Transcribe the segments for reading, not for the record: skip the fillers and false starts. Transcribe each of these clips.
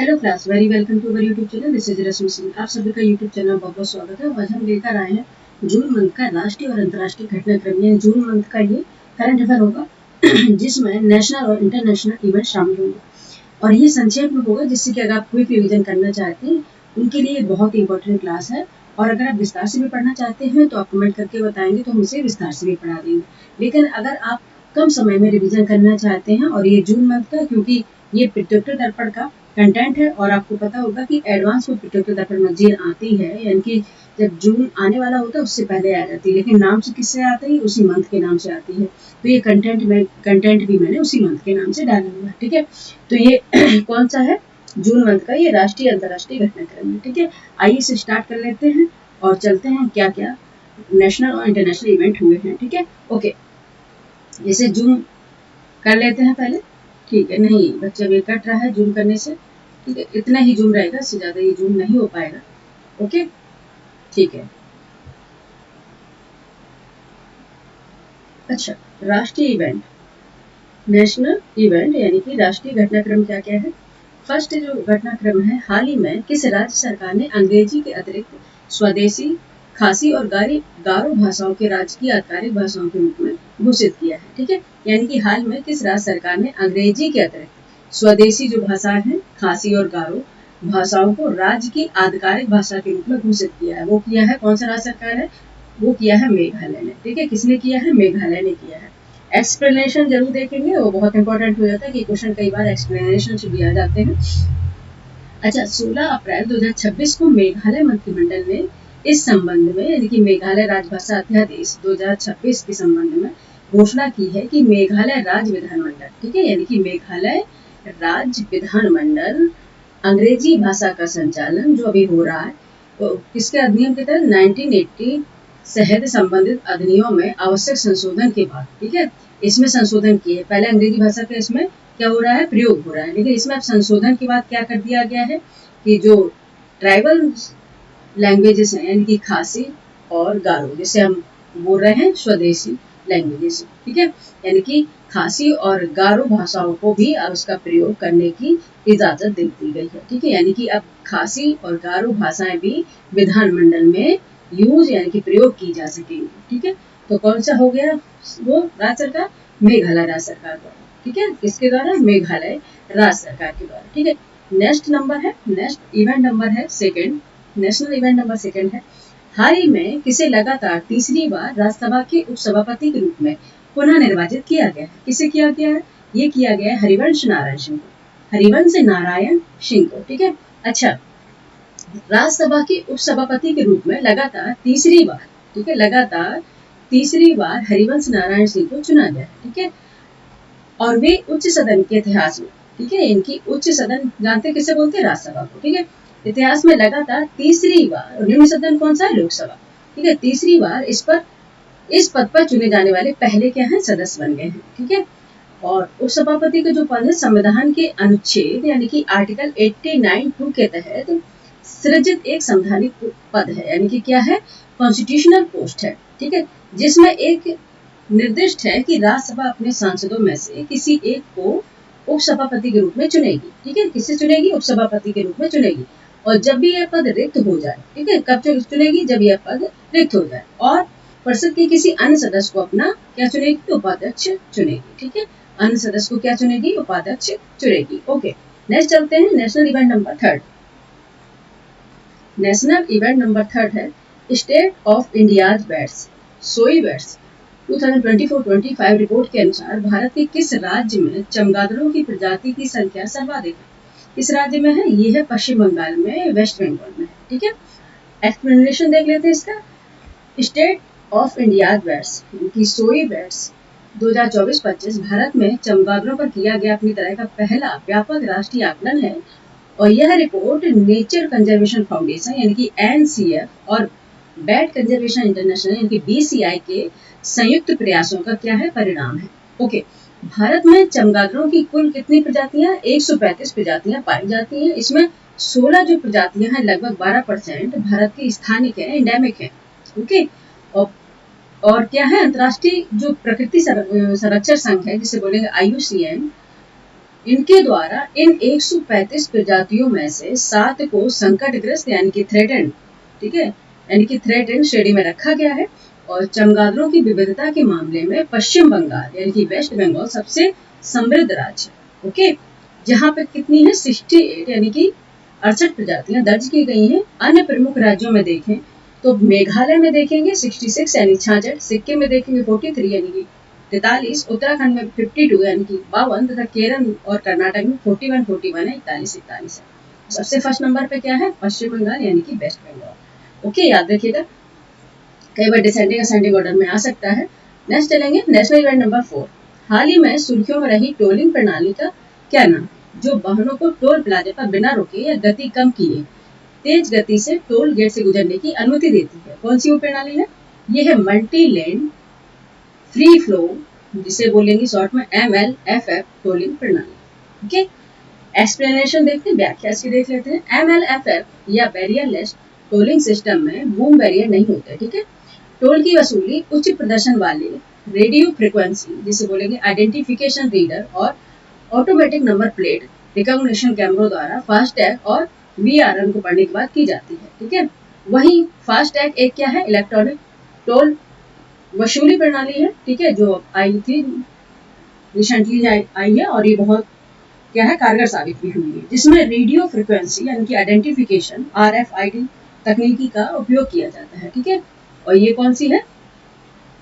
Hello class, very welcome to our YouTube channel. This is Rashmi Singh. आप सभी का YouTube channel बहुत बहुत स्वागत है। आज हम लेकर आए हैं जून मंथ का राष्ट्रीय और अंतर्राष्ट्रीय घटनाक्रम। यानी जून मंथ का ये करंट अफेयर होगा जिसमें नेशनल और इंटरनेशनल इवेंट शामिल होंगे और ये संक्षेप में होगा, जिससे कि अगर आप क्विक रिवीजन करना चाहते हैं उनके लिए बहुत इंपॉर्टेंट क्लास है। और अगर आप विस्तार से भी पढ़ना चाहते हैं तो आप कमेंट करके बताएंगे तो हम इसे विस्तार से भी पढ़ा देंगे। लेकिन अगर आप कम समय में रिवीजन करना चाहते हैं और ये जून मंथ का, क्योंकि ये प्रत्युत्तर दर्पण का कंटेंट है और आपको पता होगा कि एडवांस में प्रत्युत्तर दर्पण मैगजीन आती है, यानी कि जब जून आने वाला होता है उससे पहले आ जाती है, लेकिन नाम से किससे आती है? उसी मंथ के नाम से आती है। तो ये कंटेंट भी मैंने उसी मंथ के नाम से डाला हुआ है। ठीक है, तो ये कौन सा है? जून मंथ का ये राष्ट्रीय अंतर्राष्ट्रीय घटनाक्रम है। ठीक है, आइए इसे स्टार्ट कर लेते हैं और चलते हैं क्या क्या नेशनल और इंटरनेशनल इवेंट हुए हैं। ठीक है, ओके, इसे जूम कर लेते हैं पहले। ठीक है, नहीं बच्चा भी कट रहा है जूम करने से। ठीक है, इतना ही जूम रहेगा, इससे ज्यादा ये जूम नहीं हो पाएगा। ओके, ठीक है। अच्छा, राष्ट्रीय इवेंट, नेशनल इवेंट यानी कि राष्ट्रीय घटनाक्रम क्या क्या है? फर्स्ट जो घटनाक्रम है, हाल ही में किस राज्य सरकार ने अंग्रेजी के अतिरिक्त स्वदेशी, खासी और गारो भाषाओं के राजकीय आधिकारिक भाषाओं के रूप में घोषित किया है? ठीक है, यानी कि हाल में किस राज्य सरकार ने अंग्रेजी के अतिरिक्त स्वदेशी जो भाषाएं हैं, खासी और गारो भाषाओं को राज्य की आधिकारिक भाषा के रूप में घोषित किया है? वो किया है, कौन सा राज्य सरकार है? वो किया है मेघालय ने। ठीक है, किसने किया है? मेघालय ने किया है। एक्सप्लेनेशन जरूर देखेंगे, वो बहुत इंपॉर्टेंट हो जाता है कि क्वेश्चन कई बार एक्सप्लेनेशन से भी आ जाते हैं। अच्छा, 16 अप्रैल 2026 को मेघालय मंत्रिमंडल ने इस संबंध में, यानी कि मेघालय राजभाषा अध्यादेश 2026 के संबंध में घोषणा की है कि मेघालय राज्य विधानमंडल, ठीक है, यानी कि मेघालय राज्य विधानमंडल अंग्रेजी भाषा का संचालन जो अभी हो रहा है, तो किसके अधिनियम के तहत? 1980 शहद संबंधित अधिनियम में आवश्यक संशोधन के बाद, ठीक है, इसमें संशोधन किए। पहले अंग्रेजी भाषा का इसमें क्या हो रहा है? प्रयोग हो रहा है, लेकिन इसमें अब संशोधन के बाद क्या कर दिया गया है कि जो ट्राइबल लैंग्वेजेस हैं, यानी कि खासी और गारो, जिसे हम बोल रहे हैं स्वदेशी लैंग्वेजेस, ठीक है, यानी कि खासी और गारो भाषाओं को भी अब उसका प्रयोग करने की इजाजत दे दी गई है। ठीक है, यानी कि अब खासी और गारो भाषाएं भी विधानमंडल में यूज यानी कि प्रयोग की जा सकेंगी। ठीक है, तो कौन सा हो गया वो? राज्य सरकार, मेघालय राज्य सरकार द्वारा। ठीक है, किसके द्वारा? मेघालय राज्य सरकार के द्वारा। ठीक है, नेक्स्ट नंबर है, नेक्स्ट इवेंट नंबर है second, national event number second है, हाल ही में किसे लगातार तीसरी बार राज्यसभा के उपसभापति के रूप में पुनः निर्वाचित किया गया है? किसे किया गया है? ये किया गया है हरिवंश नारायण सिंह को, हरिवंश नारायण सिंह को। ठीक है, अच्छा, राज्यसभा के उपसभापति के रूप में लगातार तीसरी बार, ठीक है, लगातार तीसरी बार हरिवंश नारायण सिंह को चुना गया। ठीक है, और वे उच्च सदन के इतिहास में, ठीक है, इनकी उच्च सदन जानते किसे बोलते हैं? राज्यसभा को। ठीक है, इतिहास में लगातार तीसरी बार, निम्न सदन कौन सा है? लोकसभा। ठीक है, तीसरी बार इस पद पर चुने जाने वाले पहले क्या है? सदस्य बन गए हैं। ठीक है, और उपसभापति का जो पद है, संविधान के अनुच्छेद यानी कि आर्टिकल 89(2) के तहत सृजित एक संवैधानिक पद है, यानी कि क्या है? कॉन्स्टिट्यूशनल पोस्ट है। ठीक है, जिसमें एक निर्दिष्ट है कि राज्यसभा अपने सांसदों में से किसी एक को उपसभापति के रूप में चुनेगी। ठीक है, किससे चुनेगी? उपसभापति के रूप में चुनेगी। और जब भी यह पद रिक्त हो जाए, ठीक है, कब चुनेगी? जब यह पद रिक्त हो जाए और परिषद के किसी अन्य सदस्य को अपना क्या चुनेगी? उपाध्यक्ष चुनेगी। ठीक है, अन्य सदस्य को क्या चुनेगी? उपाध्यक्ष चुनेगी। ओके, नेक्स्ट चलते हैं, national event number third. National event number third है स्टेट ऑफ इंडियाज बैट्स, सोई बैट्स 2024-25 रिपोर्ट के अनुसार भारत के किस राज्य में चमगादड़ों की प्रजाति की संख्या सर्वाधिक है? किस राज्य में है? ये है पश्चिम बंगाल में, वेस्ट बंगाल में। ठीक है, एक्सप्लेनेशन देख लेते हैं इसका। स्टेट ऑफ इंडिया बैट्स की सोई बैट्स 2024-25 भारत में चमगादड़ों पर किया गया अपनी तरह का पहला व्यापक राष्ट्रीय आकलन है और यह रिपोर्ट नेचर कंजर्वेशन फाउंडेशन यानी कि NCF और बैट कंजर्वेशन इंटरनेशनल यानी कि BCI के संयुक्त प्रयासों का क्या है? परिणाम है। ओके, भारत में चमगादड़ों की कुल कितनी प्रजातियां? 135 प्रजातियां पाई जाती हैं। इसमें 16 जो प्रजातियां हैं, लगभग 12% भारत की स्थानिक है, एंडेमिक है। ओके, और क्या है? अंतर्राष्ट्रीय जो प्रकृति संरक्षण संघ है, जिसे बोलेंगे IUCN, इनके द्वारा इन 135 प्रजातियों में से 7 को संकटग्रस्त यानी कि थ्रेटेंड, ठीक है, यानी कि थ्रेटेंड श्रेणी में रखा गया है। और चमगादड़ों की विविधता के मामले में पश्चिम बंगाल यानी कि वेस्ट बंगाल सबसे समृद्ध राज्य, ओके, जहां पे कितनी है 68 यानी कि 68 प्रजातियां दर्ज की गई हैं। अन्य प्रमुख राज्यों में देखें तो मेघालय में देखेंगे 66 यानी 66, सिक्किम में देखेंगे 43 यानी कि 43, उत्तराखंड में 52 यानी कि 52 तथा केरल और कर्नाटक में 41 41 है, 41 41 है। सबसे फर्स्ट नंबर पे क्या है? पश्चिम बंगाल यानी कि वेस्ट बंगाल। ओके, याद रखिएगा, कई बार डिसेंडिंग असेंडिंग ऑर्डर में आ सकता है। नेक्स्ट चलेंगे नेशनल इवेंट नंबर 4। हाल ही में सुर्खियों में रही टोलिंग प्रणाली का क्या नाम, जो वाहनों को टोल प्लाजा पर बिना रुके या गति कम किए तेज गति से टोल गेट से गुजरने की अनुमति देती है। कौन सी वो प्रणाली है? ये है मल्टी लेन फ्री फ्लो, जिसे बोलेंगे शॉर्ट में MLFF टोलिंग प्रणाली। ओके, एक्सप्लेनेशन देखते हैं, व्याख्या इसकी देख लेते हैं। MLFF या बैरियरलेस टोलिंग सिस्टम में बूम बैरियर नहीं होते, ठीक है। टोल की वसूली उच्च प्रदर्शन वाले रेडियो फ्रीक्वेंसी, जिसे बोलेंगे आइडेंटिफिकेशन रीडर, और ऑटोमेटिक नंबर प्लेट रिकॉग्निशन कैमरों द्वारा फास्टैग और VRN को पढ़ने के बाद की जाती है, ठीक है। वहीं फास्टैग एक क्या है? इलेक्ट्रॉनिक टोल वसूली प्रणाली है, ठीक है, जो आई थी रिसेंटली आई है, और ये बहुत क्या है, कारगर साबित भी हुई है, जिसमें रेडियो फ्रीक्वेंसी यानी कि आइडेंटिफिकेशन RFID तकनीकी का उपयोग किया जाता है, ठीक है। और ये कौन सी है?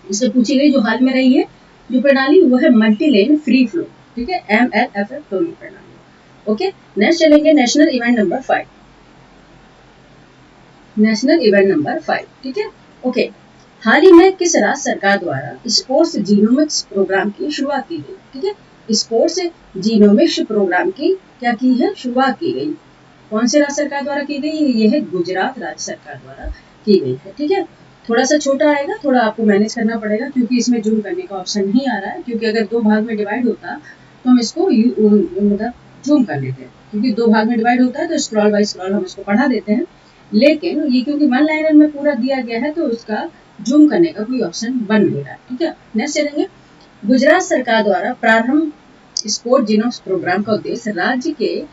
इससे पूछी गई जो हाल में रही है जो प्रणाली, वो है मल्टी लेन फ्री फ्लो, ठीक है, MLFF टोलिंग प्रणाली। ओके, नेक्स्ट चलेंगे national event number 5। National event number 5, ठीक है, ओके। हाल ही में किस राज्य सरकार द्वारा स्पोर्ट्स जीनोमिक्स प्रोग्राम की शुरुआत की गई, ठीक है। स्पोर्ट्स जीनोमिक्स प्रोग्राम की क्या की है? शुरुआत की गई। कौन से राज्य सरकार द्वारा की गई? ये है गुजरात राज्य सरकार द्वारा की गई है, ठीक है। थोड़ा सा छोटा आएगा, थोड़ा आपको मैनेज करना पड़ेगा, क्योंकि इसमें जूम करने का ऑप्शन नहीं आ रहा है, क्योंकि अगर 2 भाग में डिवाइड होता तो हम इसको मतलब जूम कर लेते हैं, क्योंकि 2 भाग में डिवाइड होता है तो स्क्रॉल बाय स्क्रॉल हम इसको पढ़ा देते हैं। लेकिन ये क्योंकि वन लाइनर में पूरा दिया गया है तो उसका जूम करने का कोई ऑप्शन बन नहीं रहा है, ठीक है। नेक्स्ट चलेंगे, गुजरात सरकार द्वारा प्रारंभ स्पोर्ट जीनोम्स प्रोग्राम का उद्देश्य राज्य के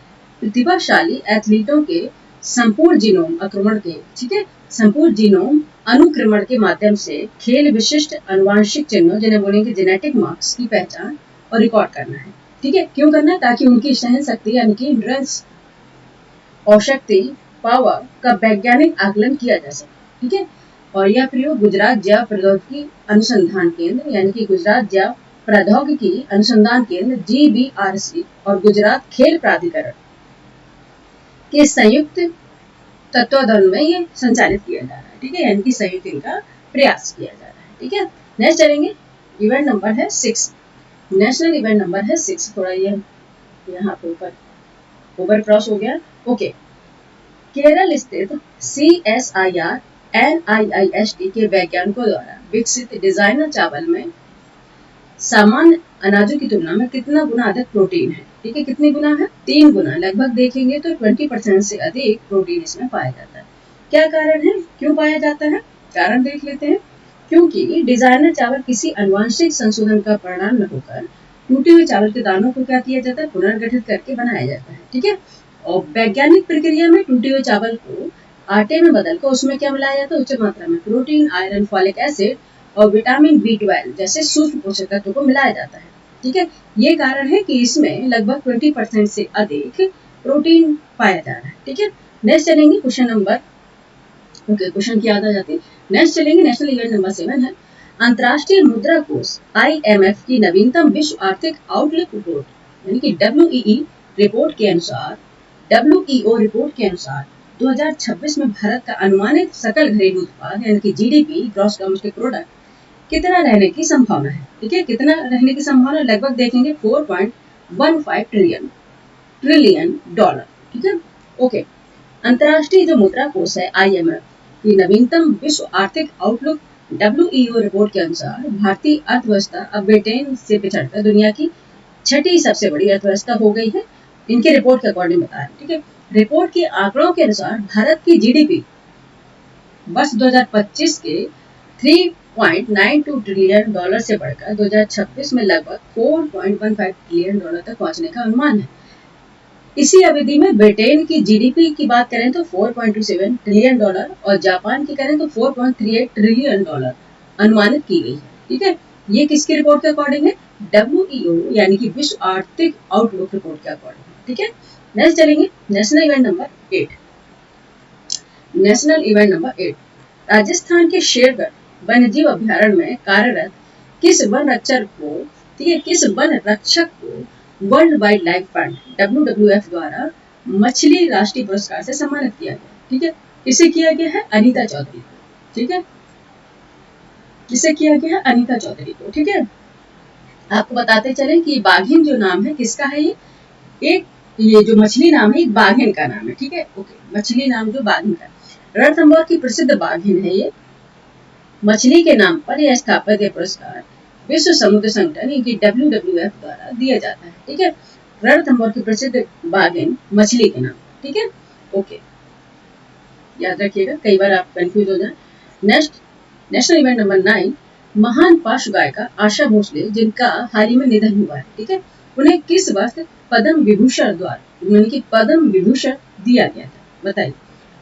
प्रतिभाशाली एथलीटों के संपूर्ण जीनोम आक्रमण के, ठीक है, संपूर्ण जीनोम अनुक्रमण के माध्यम से खेल विशिष्ट अनुवांशिक चिन्हों, जिन्हें बोलेंगे जेनेटिक मार्क्स की पहचान और रिकॉर्ड करना है, ठीक है। क्यों करना है? ताकि उनकी सहन शक्ति यानी कि इंड्योरेंस और शक्ति पावर का वैज्ञानिक आकलन किया जा सके, ठीक है। और यह प्रयोग गुजरात जैव प्रौद्योगिकी अनुसंधान केंद्र यानी कि गुजरात जैव प्रौद्योगिकी अनुसंधान केंद्र GBRC और गुजरात खेल प्राधिकरण के संयुक्त तत्वाधान में ये संचालित किया जा रहा है, ठीक है, यानी कि संयुक्त इनका प्रयास किया जा रहा है, ठीक है। नेक्स्ट चलेंगे, इवेंट नंबर है 6। नेशनल इवेंट नंबर है 6। थोड़ा ये यहाँ पे ऊपर ओवर क्रॉस हो गया। ओके, केरल स्थित CSIR NIIST के वैज्ञानिकों द्वारा विकसित डिजाइनर चावल में सामान्य अनाजों की तुलना में कितना गुना अधिक प्रोटीन है, ठीक है। कितने गुना है? 3 गुना। लगभग देखेंगे तो 20% से अधिक प्रोटीन इसमें पाया जाता है। क्या कारण है? क्यों पाया जाता है? कारण देख लेते हैं। क्योंकि डिजाइनर चावल किसी अनुवांशिक संशोधन का परिणाम न होकर टूटे हुए चावल के दानों को क्या किया जाता है? पुनर्गठित करके बनाया जाता है, ठीक है। और वैज्ञानिक प्रक्रिया में टूटे हुए चावल को आटे में बदलकर उसमें क्या मिलाया जाता है? उच्च मात्रा में प्रोटीन, आयरन, फॉलिक एसिड और विटामिन B12 जैसे सूक्ष्म पोषक तत्वों को मिलाया जाता है, ठीक है। ये कारण है कि इसमें लगभग 20% से अधिक प्रोटीन पाया जा रहा है, ठीक है। नेक्स्ट चलेंगे क्वेश्चन नंबर, ओके, क्वेश्चन की याद आ जाती है। नेक्स्ट चलेंगे नेशनल इवेंट नंबर 7 है अंतर्राष्ट्रीय मुद्रा कोष IMF की नवीनतम विश्व आर्थिक आउटलुक रिपोर्ट यानी कि WEO रिपोर्ट के अनुसार 2026 में भारत का अनुमानित सकल घरेलू उत्पाद यानी कि GDP ग्रॉस डोमेस्टिक प्रोडक्ट कितना रहने की संभावना है, ठीक है। कितना रहने की संभावना? लगभग देखेंगे 4.15 ट्रिलियन डॉलर, ठीक है। ओके, अंतर्राष्ट्रीय जो मुद्रा कोष है IMF की नवीनतम विश्व आर्थिक आउटलुक WEO रिपोर्ट के अनुसार भारतीय अर्थव्यवस्था अब ब्रिटेन से पिछड़कर दुनिया की 6ठी सबसे बड़ी अर्थव्यवस्था हो गई है। इनके रिपोर्ट के अकॉर्डिंग बताया, ठीक है। रिपोर्ट के आंकड़ों के अनुसार भारत की GDP वर्ष 2025 के $4.92 ट्रिलियन से बढ़कर 2026 में लगभग $4.15 ट्रिलियन तक पहुंचने का अनुमान है। इसी अवधि में ब्रिटेन की जीडीपी की बात करें तो $4.27 ट्रिलियन और जापान की करें तो $4.38 ट्रिलियन अनुमानित की गई है। ठीक है, ये किसकी रिपोर्ट के अकॉर्डिंग है? WEO यानी कि विश्व आर्थिक आउटलुक रिपोर्ट के अकॉर्डिंग। ठीक है, नेक्स्ट चलेंगे national event number 8। National event number 8, Rajasthan के शेरगढ़ वन्यजीव अभ्यारण्य में कार्यरत किस वन रक्षक को, ठीक है, किस वन रक्षक को world wild life fund WWF द्वारा मछली राष्ट्रीय पुरस्कार से सम्मानित किया गया? ठीक है, इसे किया गया है अनीता चौधरी को। ठीक है, इसे किया गया है अनीता चौधरी को। ठीक है, आपको बताते चलें कि बाघिन जो नाम है किसका है, ये जो मछली नाम है एक बाघिन का नाम है। ठीक है, ओके, मछली नाम जो बाघिन का, रणथंभौर की प्रसिद्ध बाघिन है ये। मछली के नाम पर यह स्थापित यह पुरस्कार विश्व समुद्र संगठन यानी WWF द्वारा दिया जाता है। ठीक है, रणथंभौर की प्रसिद्ध बाघिन मछली के नाम। ठीक है, ओके, याद रखिएगा, कई बार आप कंफ्यूज हो जाए। नेक्स्ट नेशनल इवेंट नंबर 9, महान पार्श्व गायिका आशा भोसले जिनका हाल ही में निधन हुआ है। ठीक है, उन्हें किस वर्ष पद्म विभूषण द्वारा यानी कि पद्म विभूषण दिया गया था? बताइए।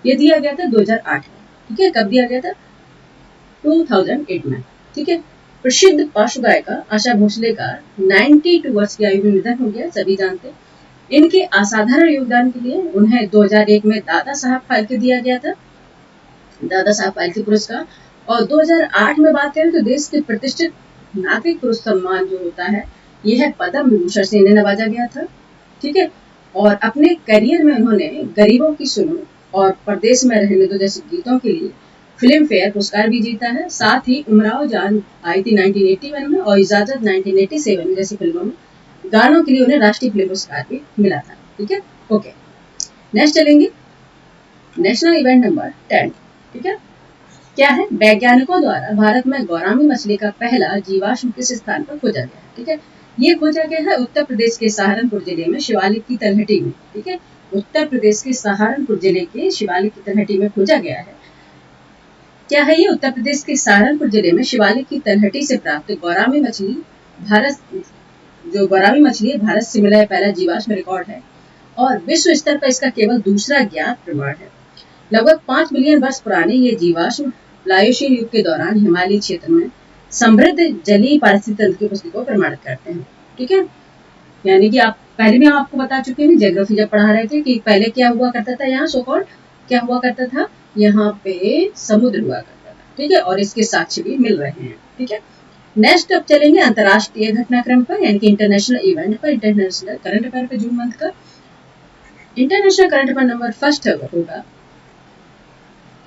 ये दिया गया था 2008 में। ठीक है, कब दिया गया था? 2008 में। ठीक है, प्रसिद्ध पार्श्व गायिका आशा भोसले का 92 वर्ष की आयु में निधन हो गया, सभी जानते हैं। इनके असाधारण योगदान के लिए उन्हें 2001 में दादा साहब फाल्के दिया गया था, दादा साहब फाल्के पुरस्कार। और 2008 में बात करें तो देश के प्रतिष्ठित नागरिक पुरुष सम्मान जो होता है यह है पद्म विभूषण से इन्हें नवाजा गया था। ठीक है, और अपने करियर में उन्होंने गरीबों की सुनो और परदेश में रहने दो जैसे गीतों के लिए फिल्म फेयर पुरस्कार भी जीता है। साथ ही उमराव जान आई थी 1981 में और इजाजत 1987 में जैसी फिल्मों में गानों के लिए उन्हें राष्ट्रीय फिल्म पुरस्कार भी मिला था। ठीक है, ओके, नेक्स्ट चलेंगे नेशनल इवेंट नंबर 10। ठीक है, क्या है? वैज्ञानिकों द्वारा भारत में गौरामी मछली का पहला जीवाश्म किस स्थान पर खोजा गया है? ठीक है, ये खोजा गया है उत्तर प्रदेश के सहारनपुर जिले में शिवालिक की तलहटी में। ठीक है, उत्तर प्रदेश के सहारनपुर जिले के शिवालिक की तलहटी में खोजा गया है। क्या है ये? उत्तर प्रदेश के सहारनपुर जिले में शिवालिक की तलहटी से प्राप्त गौरामी मछली भारत, जो गौरामी मछली है भारत से मिला पहला जीवाश्म रिकॉर्ड है और विश्व स्तर पर इसका केवल दूसरा ज्ञात प्रमाण है। लगभग 5 मिलियन वर्ष पुराने ये जीवाश्म प्लायोशीन युग के दौरान हिमालयी क्षेत्र में समृद्ध जलीय पारिस्थितिक तंत्र की उपस्थिति को प्रमाणित करते हैं। ठीक है, यानी कि आप पहले भी आपको बता चुके हैं ज्योग्राफी जब पढ़ा रहे थे कि पहले क्या हुआ करता था, यहाँ सोकॉल्ड क्या हुआ करता था, यहाँ पे समुद्र हुआ करता था। ठीक है, और इसके साक्ष्य भी मिल रहे हैं। ठीक है, नेक्स्ट अब चलेंगे अंतरराष्ट्रीय घटनाक्रम पर यानी कि इंटरनेशनल इवेंट पर, इंटरनेशनल करंट अफेयर पे जून मंथ का international current affair number first होगा,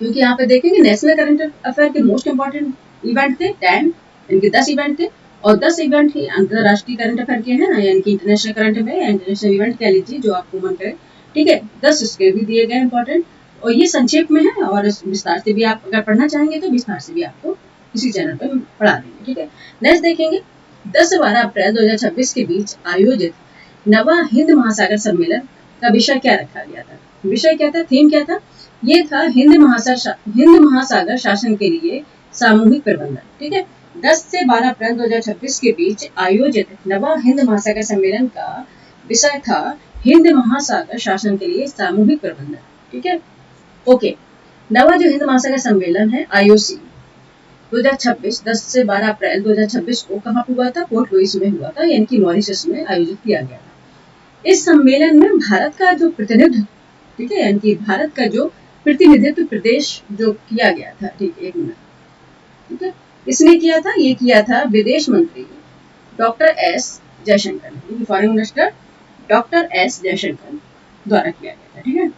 क्योंकि यहाँ पे देखेंगे नेशनल करंट अफेयर के मोस्ट इंपोर्टेंट इवेंट थे 10, इनके 10 इवेंट थे और 10 इवेंट ही अंतरराष्ट्रीय करंट अफेयर के हैं ना, यानी कि इंटरनेशनल करंट अफेयर या इंटरनेशनल इवेंट कह लीजिए जो आपको मन करे। ठीक है, 10 उसके भी दिए गए इंपॉर्टेंट और ये संक्षेप में है और विस्तार से भी आप अगर पढ़ना चाहेंगे तो विस्तार से भी आपको इसी चैनल पर पढ़ा देंगे। ठीक है, नेक्स्ट देखेंगे 10-12 अप्रैल 2026 के बीच आयोजित नवा हिंद महासागर सम्मेलन का विषय क्या रखा गया था? विषय क्या था, थीम क्या था? ये था हिंद महासागर शासन के लिए सामूहिक प्रबंधन। ठीक है, 10 से 12 अप्रैल 2026 के बीच आयोजित नवा हिंद महासागर सम्मेलन का विषय था हिंद महासागर शासन के लिए सामूहिक प्रबंधन। ठीक है, ओके, नवा जो हिंद महासागर सम्मेलन है IOC 2026 10 से 12 अप्रैल 2026 को कहाँ हुआ था? पोर्ट लुइस में हुआ था, यानी कि मॉरिशस में आयोजित किया गया था। इस सम्मेलन में भारत का जो प्रतिनिधित्व, ठीक है, यानी कि भारत का जो प्रतिनिधित्व प्रदेश जो किया गया था, ठीक, एक मिनट, ठीक है, इसने किया था, ये किया था विदेश मंत्री doctor S Jaishankar, foreign minister doctor S Jaishankar द्वारा किया गया था। ठीक है,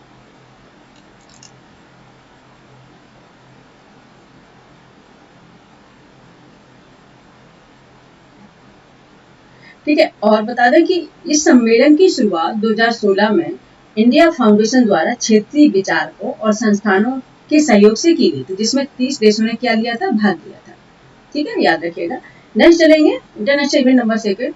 ठीक है, और बता दें कि इस सम्मेलन की शुरुआत 2016 में इंडिया फाउंडेशन द्वारा क्षेत्रीय विचारकों और संस्थानों के सहयोग से की गई थी, जिसमें 30 देशों ने क्या लिया था? भाग लिया था। ठीक है, याद रखिएगा। नेक्स्ट चलेंगे इंटरनेशनल इवेंट नंबर 2।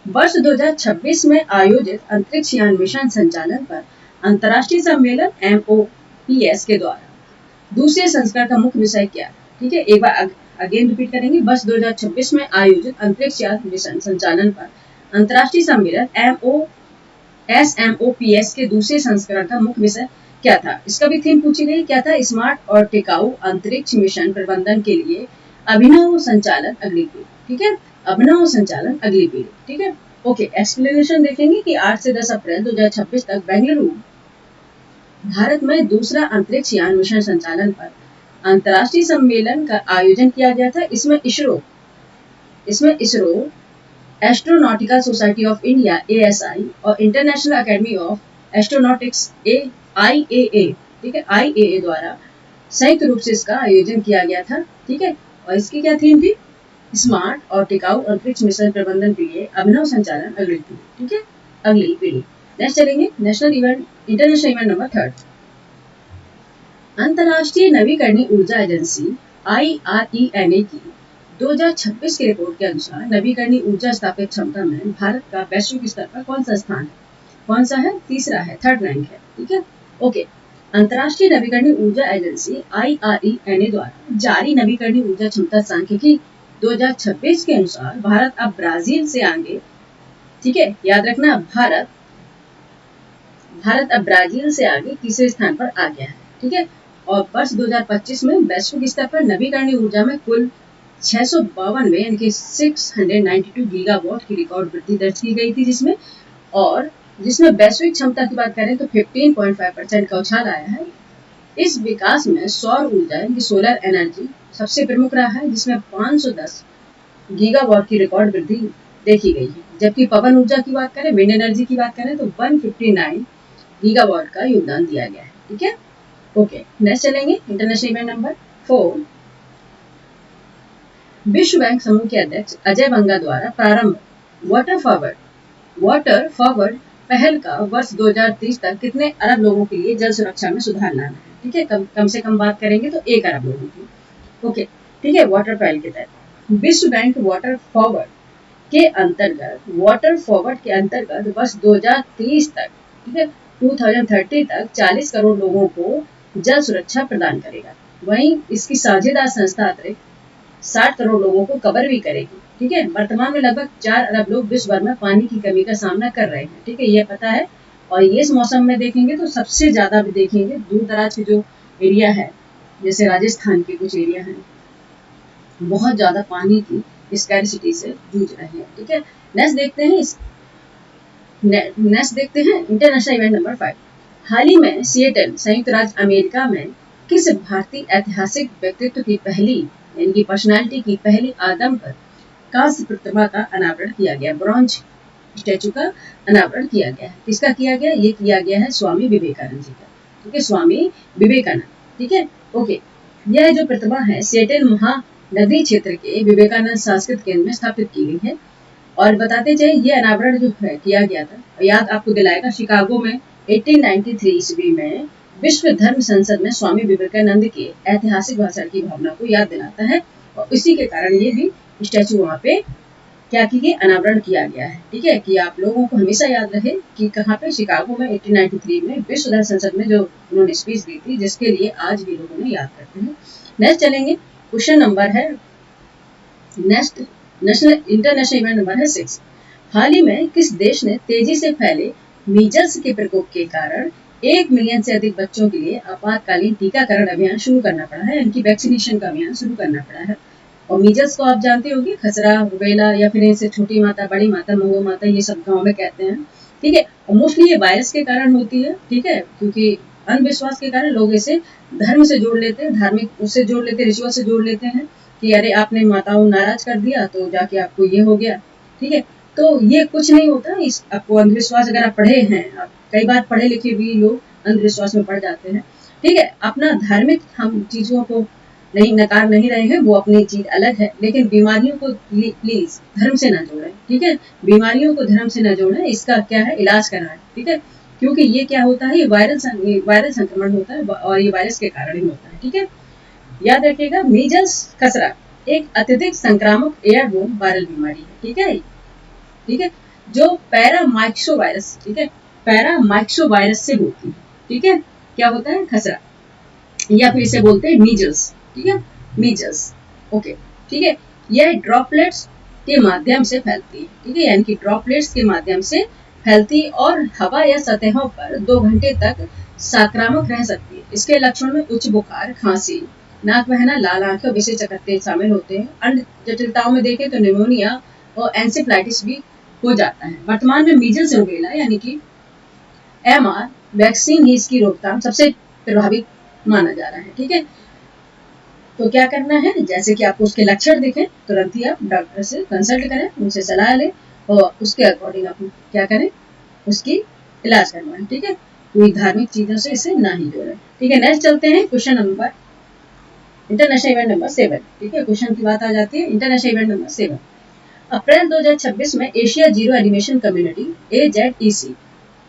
वर्ष 2026 में आयोजित अंतरिक्ष यान मिशन संचालन पर अंतर्राष्ट्रीय सम्मेलन MOPS के द्वारा दूसरे संस्करण का मुख्य विषय क्या है? ठीक है, एक बार अगेन रिपीट करेंगे, वर्ष 2026 में आयोजित अंतरिक्ष यान मिशन संचालन पर अंतर्राष्ट्रीय सम्मेलन SMOPS के दूसरे संस्करण का मुख्य विषय क्या था? इसका भी थीम पूछी गई, क्या था? स्मार्ट और टिकाऊ अंतरिक्ष मिशन प्रबंधन के लिए अभिनव संचालन अगली पीढ़ी। ठीक है, अभिनव संचालन अगली पीढ़ी। ठीक है, ओके। एक्सप्लेनेशन देखेंगे कि 8 से 10 अप्रैल 2026 तक बेंगलुरु भारत में दूसरा अंतरिक्ष यान मिशन संचालन पर अंतर्राष्ट्रीय सम्मेलन का आयोजन किया गया था। इसमें ISRO, astronautical society of India ASI और international academy of astronautics IAA, ठीक है, IAA द्वारा संयुक्त रूप से इसका आयोजन किया गया था। ठीक है, और इसकी क्या थीम थी? स्मार्ट और टिकाऊ अंतरिक्ष मिशन प्रबंधन के लिए अभिनव संचालन अगली पीढ़ी। ठीक है, अगली पीढ़ी। नेक्स्ट चलेंगे इंटरनेशनल इवेंट नंबर 3। अंतर्राष्ट्रीय नवीकरणीय ऊर्जा एजेंसी IRENA की 2026 की रिपोर्ट के अनुसार नवीकरणीय ऊर्जा स्थापित क्षमता में भारत का वैश्विक स्तर पर कौन सा स्थान है? कौन सा है? तीसरा है, 3rd रैंक है। ठीक है, ओके। अंतर्राष्ट्रीय नवीकरणीय ऊर्जा एजेंसी IRENA द्वारा जारी नवीकरणीय ऊर्जा क्षमता सांख्यिकी 2026 के अनुसार भारत अब ब्राजील से आगे, ठीक है, याद रखना, भारत अब ब्राजील से आगे तीसरे स्थान पर आ गया है। ठीक है, और वर्ष 2025 में वैश्विक स्तर पर नवीकरणीय ऊर्जा में कुल 652 यानी कि 692 गीगावाट की रिकॉर्ड वृद्धि दर्ज की गई थी, जिसमें वैश्विक क्षमता की बात करें तो 15.5% का उछाल आया है। इस विकास में सौर ऊर्जा यानी कि सोलर एनर्जी सबसे प्रमुख रहा है, जिसमें 510 गीगावाट की रिकॉर्ड वृद्धि देखी गई है। जबकि पवन ऊर्जा की बात करें, विंड एनर्जी की बात करें तो 159 गीगावाट का योगदान दिया गया है। ठीक है, ओके। नेक्स्ट चलेंगे इंटरनेशनल इवेंट नंबर 4। विश्व बैंक समूह के अध्यक्ष अजय बंगा द्वारा प्रारंभ वाटर फॉरवर्ड पहल का वर्ष 2030 तक कितने अरब लोगों के लिए जल सुरक्षा में सुधार लाना है? ठीक है, कम से कम बात करेंगे तो 1 अरब लोगों की। ओके, ठीक है, वाटर पहल के तहत विश्व बैंक वाटर फॉरवर्ड के अंतर्गत वर्ष 2030 तक, ठीक है, 2030 तक 40 करोड़ लोगों को जल सुरक्षा प्रदान करेगा। वहीं इसकी साझेदार संस्था अतिरिक्त 60 करोड़ लोगों को कवर भी करेगी। ठीक है, वर्तमान में लगभग 4 अरब लोग विश्व भर में पानी की कमी का सामना कर रहे हैं। ठीक है, ये पता है। और ये इस मौसम में देखेंगे तो सबसे ज्यादा भी देखेंगे दूर दराज के जो एरिया है, जैसे राजस्थान के कुछ एरिया हैं, बहुत ज्यादा पानी की स्कैरिसिटी से जूझ रहे हैं। ठीक है, नेक्स्ट देखते हैं इंटरनेशनल इवेंट नंबर 5। हाल ही में सिएटल, संयुक्त राज्य अमेरिका में किस भारतीय ऐतिहासिक व्यक्तित्व की पहली यानी कि पर्सनालिटी की पहली आदमकद कांस्य प्रतिमा का अनावरण किया गया? ब्रॉन्ज स्टैचू का अनावरण किया गया है। किसका किया गया? ये किया गया है स्वामी विवेकानंद जी का। ठीक है, स्वामी विवेकानंद। ठीक है, ओके। यह जो प्रतिमा है सिएटल महानगरीय क्षेत्र के विवेकानंद सांस्कृतिक केंद्र में स्थापित की गई है। और बताते चले, ये अनावरण जो है किया गया था, याद आपको दिलाएगा, शिकागो में 1893 ईस्वी में विश्व धर्म संसद में स्वामी विवेकानंद के ऐतिहासिक भाषण की भावना को याद दिलाता है। और इसी के कारण ये भी स्टैचू वहाँ पे क्या की गई, अनावरण किया गया है। ठीक है, कि आप लोगों को हमेशा याद रहे कि कहाँ पे, शिकागो में 1893 में विश्व धर्म संसद में जो उन्होंने स्पीच दी थी, जिसके लिए आज भी लोगों ने याद करते हैं। नेक्स्ट चलेंगे, क्वेश्चन नंबर है इंटरनेशनल इवेंट नंबर है 6। हाल ही में किस देश ने तेजी से फैले मीजल्स के प्रकोप के कारण 1 मिलियन से अधिक बच्चों के लिए आपातकालीन टीकाकरण अभियान शुरू करना पड़ा है, यानी वैक्सीनेशन का अभियान शुरू करना पड़ा है? और मीजल्स को आप जानते होंगे, खसरा, रुबेला या फिर इनसे छोटी माता, बड़ी माता, महुआ माता, ये सब गाँव में कहते हैं। ठीक है, और मोस्टली ये वायरस के कारण होती है। ठीक है, क्योंकि अंधविश्वास के कारण लोग इसे धर्म से जोड़ लेते हैं, धार्मिक उससे जोड़ लेते हैं, रिचुअल से जोड़ लेते हैं कि अरे आपने माताओं नाराज कर दिया तो जाके आपको ये हो गया। ठीक है, तो ये कुछ नहीं होता। इस आपको अंधविश्वास, अगर आप पढ़े हैं, आप कई बार पढ़े लिखे भी लोग अंधविश्वास में पड़ जाते हैं। ठीक है, अपना धार्मिक हम चीजों को नकार नहीं रहे हैं, वो अपनी चीज अलग है, लेकिन बीमारियों को प्लीज धर्म से ना जोड़ें। ठीक है, बीमारियों को धर्म से ना जोड़ें, इसका क्या है, इलाज कराएं। ठीक है, क्योंकि ये क्या होता है, ये वायरल संक्रमण होता है और ये वायरस के कारण ही होता है। ठीक है, याद रखिएगा, मीजल्स खसरा एक अत्यधिक संक्रामक एयरबोर्न वायरल बीमारी है। ठीक है, जो पैरामाइक्सो वायरस, ठीक है, पैरामाइक्सो वायरस से होती है। ठीक है, क्या होता है, खसरा, या फिर इसे बोलते हैं मीजल्स। ठीक है, मीजल्स। ओके, ठीक है। यह ड्रॉपलेट्स के माध्यम से फैलती है, ठीक है, यानी कि ड्रॉपलेट्स के माध्यम से फैलती और हवा या सतहों पर 2 घंटे तक संक्रामक रह सकती है। इसके लक्षण में उच्च बुखार, खांसी, नाक बहना, लाल आंखें और विशेष चकत्ते शामिल होते हैं। अन्य जटिलताओं में देखें तो निमोनिया और एंसेफ्लाइटिस भी हो जाता है। वर्तमान में मीजल्स रूबेला यानी कि एमआर वैक्सीन ही इसकी रोकथाम सबसे प्रभावी माना जा रहा है, ठीक है। तो क्या करना है, जैसे कि आपको उसके लक्षण दिखे तुरंत ही आप डॉक्टर से कंसल्ट करें, उनसे सलाह लें और उसके अकॉर्डिंग आप क्या करें, उसकी इलाज करवाएं, ठीक है। कोई धार्मिक चीजों से इसे ना ही जोड़ें, ठीक है। नेक्स्ट चलते हैं question number international event number 7, ठीक है। क्वेश्चन की बात आ जाती है इंटरनेशनल इवेंट नंबर 7। अप्रैल 2026 में Asia zero emission community AZEC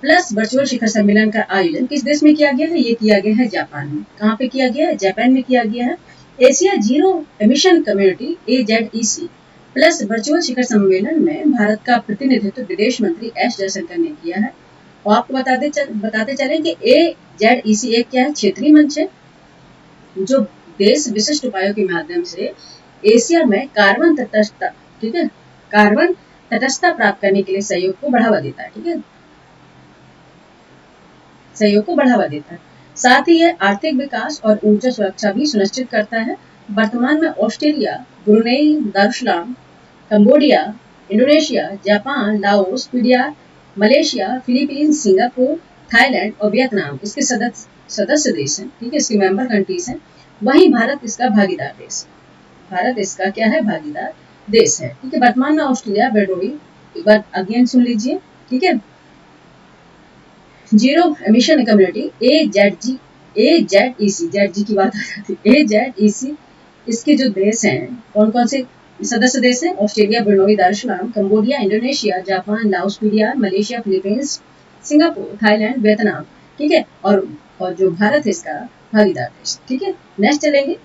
plus virtual शिखर सम्मेलन का आयोजन किस देश में किया गया है? ये किया गया है जापान में। कहाँ पे किया गया है? जापान में किया गया है। Asia zero emission community AZEC plus virtual शिखर सम्मेलन में भारत का प्रतिनिधित्व विदेश मंत्री एस जयशंकर ने किया है। और आपको बताते चले कि AZEC एक क्या है? क्षेत्रीय मंच है जो देश विशिष्ट उपायों के माध्यम से एशिया में कार्बन तटस्थता, ठीक है, कार्बन तटस्थता प्राप्त करने के लिए सहयोग को बढ़ावा देता है, ठीक है, सहयोग को बढ़ावा देता है। साथ ही यह आर्थिक विकास और ऊर्जा सुरक्षा भी सुनिश्चित करता है। वर्तमान में Australia, Brunei Darussalam, Cambodia, Indonesia, Japan, Laos, पीडिया, मलेशिया, फिलीपींस, सिंगापुर, थाईलैंड और वियतनाम इसके सदस्य देश हैं, ठीक है, इसके मेंबर कंट्रीज हैं। वहीं भारत इसका भागीदार देश, भारत इसका क्या है? भागीदार देश है, ठीक है। वर्तमान में ऑस्ट्रेलिया, ब्रुनेई, एक बार अगेन सुन लीजिए, ठीक है, zero emission community AZEC, Z की बात आ जाती है, AZEC इसके जो देश हैं कौन कौन से सदस्य देश हैं? Australia, Brunei Darussalam, Cambodia, Indonesia, Japan, Laos, पीडिया, Malaysia, Philippines, Singapore, Thailand, Vietnam, ठीक है। और जो भारत है इसका भागीदार देश, ठीक है। नेक्स्ट चलेंगे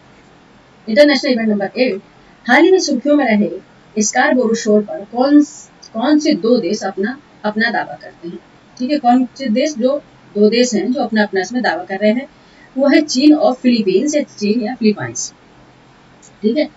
इंटरनेशनल इवेंट नंबर 8। हाल ही में सुर्खियों में रहे स्कार्बोरो शोर पर कौन से 2 देश अपना दावा करते हैं, ठीक है। कौन से देश? जो 2 देश हैं जो अपना इसमें दावा कर रहे हैं, वो है चीन और फिलीपींस, या चीन या फिलीपाइंस, ठीक है।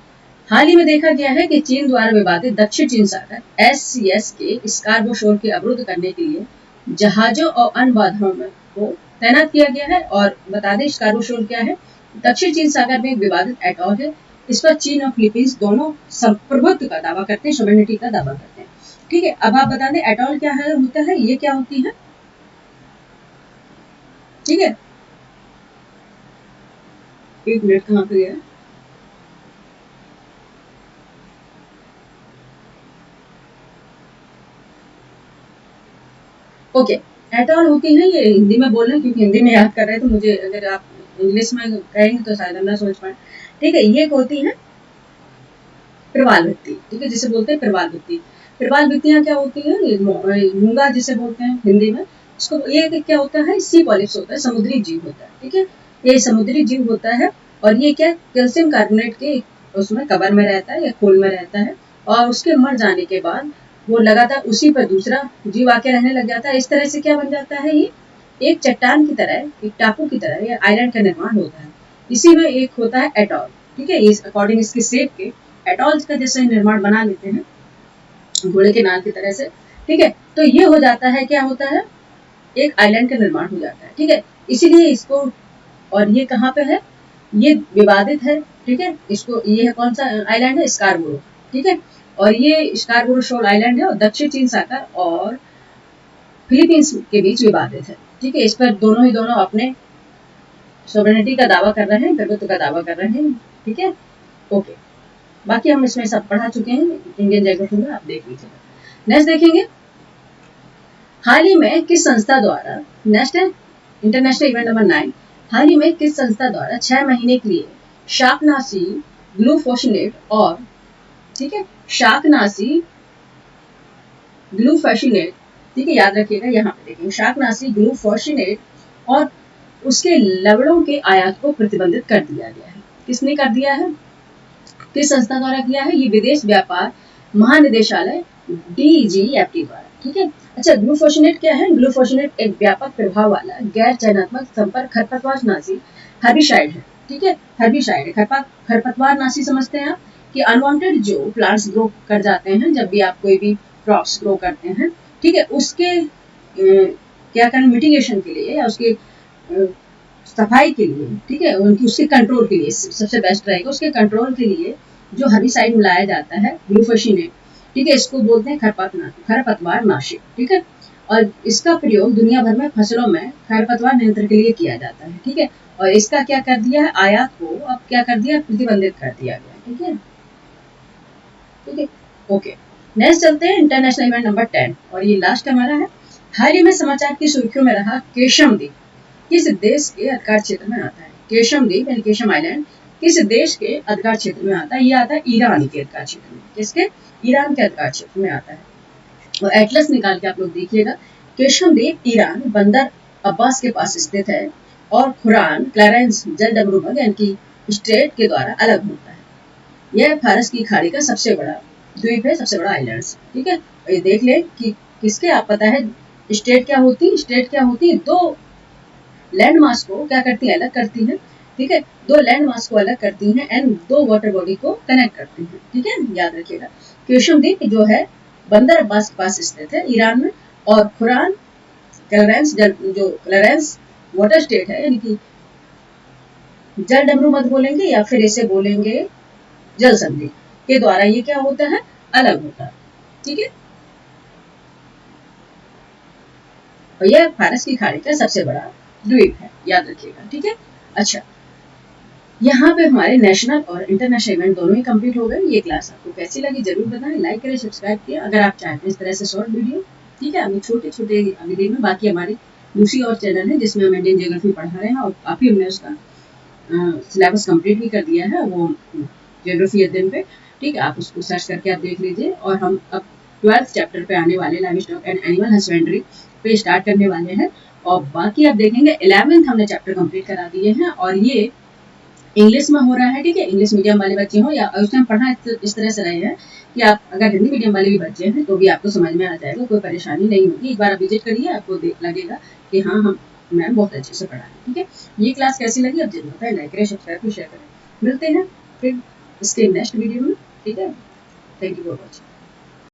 हाल ही में देखा गया है कि चीन द्वारा विवादित दक्षिण चीन सागर SCS के स्कार्बो शोर के अवरुद्ध करने के लिए जहाजों और अन्य बाधाओं को तैनात किया गया है। और बता दें स्कार्बो शोर क्या है? दक्षिण चीन सागर में एक विवादित एटॉल है। इस पर चीन और फिलीपींस दोनों संप्रभुत्व का दावा करते हैं, सॉवरेनिटी का दावा करते हैं, ठीक है। अब आप बता दें एटॉल क्या है, होता है, ये क्या होती है, ठीक है। एक मिनट, कहाँ पे गया? ओके, एटॉल होती है, ये हिंदी में बोल रहे हैं क्योंकि हिंदी में याद कर रहे हैं, तो मुझे अगर आप इंग्लिश में कहेंगे तो शायद हम ना समझ पाए, ठीक है। ये होती है प्रवाल भित्ति, ठीक है, जिसे बोलते हैं प्रवाल भित्ति। प्रवाल भित्तियां क्या होती है? मूंगा जिसे बोलते हैं हिंदी में, इसको ये क्या होता है? सी पॉलिप्स होता है, समुद्री जीव होता है, ठीक है। ये समुद्री जीव होता है और ये क्या कैल्शियम कार्बोनेट के उसमें कवर में रहता है या खोल में रहता है, और उसके मर जाने के बाद वो लगातार उसी पर दूसरा जीव आके रहने लग जाता है। इस तरह से क्या बन जाता है? ये एक चट्टान की तरह, एक टापू की तरह या आइलैंड का निर्माण होता है। इसी में एक होता है एटॉल, ठीक है। इस अकॉर्डिंग इसकी शेप के एटॉल्स का जैसे निर्माण बना लेते हैं घोड़े के नाल की तरह से, ठीक है। तो ये हो जाता है, क्या होता है? एक आइलैंड का निर्माण हो जाता है, ठीक है। इसीलिए इसको, और ये कहाँ पे है? ये विवादित है, ठीक है। इसको, ये है कौन सा आइलैंड है? स्कार्बोरो, ठीक है। और ये स्कार्बोरो शोर आइलैंड है और दक्षिण चीन सागर और फिलीपींस के बीच विवादित है, ठीक है। इस पर दोनों अपने सॉवरेनिटी का दावा कर रहे हैं, प्रभुत्व का दावा कर रहे हैं, ठीक है। ओके, बाकी हम इसमें सब पढ़ा चुके हैं इंडियन ज्योग्राफी में, आप देख लीजिएगा। नेक्स्ट देखेंगे, हाल ही में किस संस्था द्वारा नेशनल इंटरनेशनल इवेंट नंबर 9, हाल ही में किस संस्था द्वारा 6 महीने के लिए शाकनासी, ग्लूफोसिनेट और, ठीक है, शाकनासी, ग्लूफोसिनेट, ठीक है, याद रखिएगा, यहाँ पे देखेंगे शाकनासी, ग्लूफोसिनेट और उसके लवणों के आयात को प्रतिबंधित कर दिया गया है। किसने कर दिया है? किस संस्था द्वारा किया है? ये विदेश व्यापार महानिदेशालय DGFT द्वारा, ठीक है। अच्छा, ग्लूफोसिनेट क्या है? ग्लूफोसिनेट एक व्यापक प्रभाव वाला गैर चयनात्मक संपर्क खरपतवारनाशी हर्बिसाइड है, ठीक है। हर्बिसाइड है, खरपतवारनाशी समझते हैं आप, कि अनवांटेड जो प्लांट्स ग्रो कर जाते हैं जब भी आप कोई भी क्रॉप्स ग्रो करते हैं, ठीक है, उसके क्या करें मिटिगेशन के लिए या उसके सफाई के लिए, ठीक है, उनकी उसके कंट्रोल के लिए सबसे बेस्ट रहेगा। उसके कंट्रोल के लिए जो हर्बिसाइड मिलाया जाता है ग्लूफोसिनेट, ठीक है, इसको बोलते हैं खरपतवार नाशक, ठीक है, और इसका प्रयोग दुनिया भर में फसलों में खरपतवार नियंत्रण के लिए किया जाता है, ठीक है, और इसका क्या कर दिया है आयात को अब क्या कर दिया प्रतिबंधित कर दिया गया, ठीक है, ठीक है, ओके। नेक्स्ट चलते हैं इंटरनेशनल इवेंट नंबर 10 और ये लास्ट हमारा है। हाल ही में समाचार की सुर्खियों में रहा केशम द्वीप किस देश के अधिकार क्षेत्र में आता है? केशम द्वीप यानी केशम आइलैंड किस देश के अधिकार क्षेत्र में आता है? ये आता है ईरान के अधिकार क्षेत्र में। किसके? ईरान के अधिकार क्षेत्र में आता है। और एटलस निकाल के आप लोग देखिएगा, केशम द्वीप ईरान बंदर अब्बास के पास स्थित है और खुरान क्लैरेंस जल डमरूमग यानी कि स्ट्रेट के द्वारा अलग होता है। यह फारस की खाड़ी का सबसे बड़ा द्वीप है, सबसे बड़ा आइलैंड, ठीक है। और ये देख ले कि किसके आप पता है स्टेट क्या होती है? स्टेट क्या होती है? दो लैंड मास को क्या करती है? अलग करती है, ठीक है, दो लैंड मास को अलग करती हैं एंड दो वाटर बॉडी को कनेक्ट करती हैं, ठीक है, याद रखिएगा। केशम द्वीप जो है बंदर अब्बास के पास स्थित है ईरान में, और खुरान क्लैरेंस जो क्लैरेंस वाटर स्टेट है यानी कि जल डमरू मत बोलेंगे या फिर इसे बोलेंगे जल संधि के द्वारा ये क्या होता है? अलग होता है, ठीक है। और यह फारस की खाड़ी का सबसे बड़ा द्वीप है, याद रखिएगा, ठीक है। अच्छा, यहाँ पे हमारे नेशनल और इंटरनेशनल इवेंट दोनों ही कंप्लीट हो गए। ये क्लास आपको कैसी लगी जरूर बताएं, लाइक करें, सब्सक्राइब किए अगर आप चाहते हैं इस तरह से शॉर्ट वीडियो, ठीक है। अभी छोटे छोटे अभी में बाकी हमारी दूसरी और चैनल है जिसमें हम इंडियन ज्योग्राफी पढ़ा रहे हैं और काफी हमने उसका सिलेबस कंप्लीट भी कर दिया है, वो ज्योग्राफी अध्ययन पे, ठीक है, आप उसको सर्च करके आप देख लीजिए। और हम अब 12th चैप्टर पे आने वाले live stock and animal husbandry पे स्टार्ट करने वाले हैं, और बाकी आप देखेंगे 11th हमने चैप्टर कंप्लीट करा दिए हैं और ये इंग्लिश में हो रहा है, ठीक है। इंग्लिश मीडियम वाले बच्चे हो या उसमें हम पढ़ना इस तरह से रहे हैं कि आप अगर हिंदी मीडियम वाले भी बच्चे हैं तो भी आपको समझ में आ जाएगा, कोई परेशानी नहीं होगी। एक बार आप विजिट करिए, आपको लगेगा कि हाँ हम मैम बहुत अच्छे से पढ़ा है, ठीक है। ये क्लास कैसी लगी अब जरूर बताएं, लाइक करें, सब्सक्राइब करें, शेयर करें। मिलते हैं फिर इसके नेक्स्ट वीडियो में, ठीक है। Thank you for watching.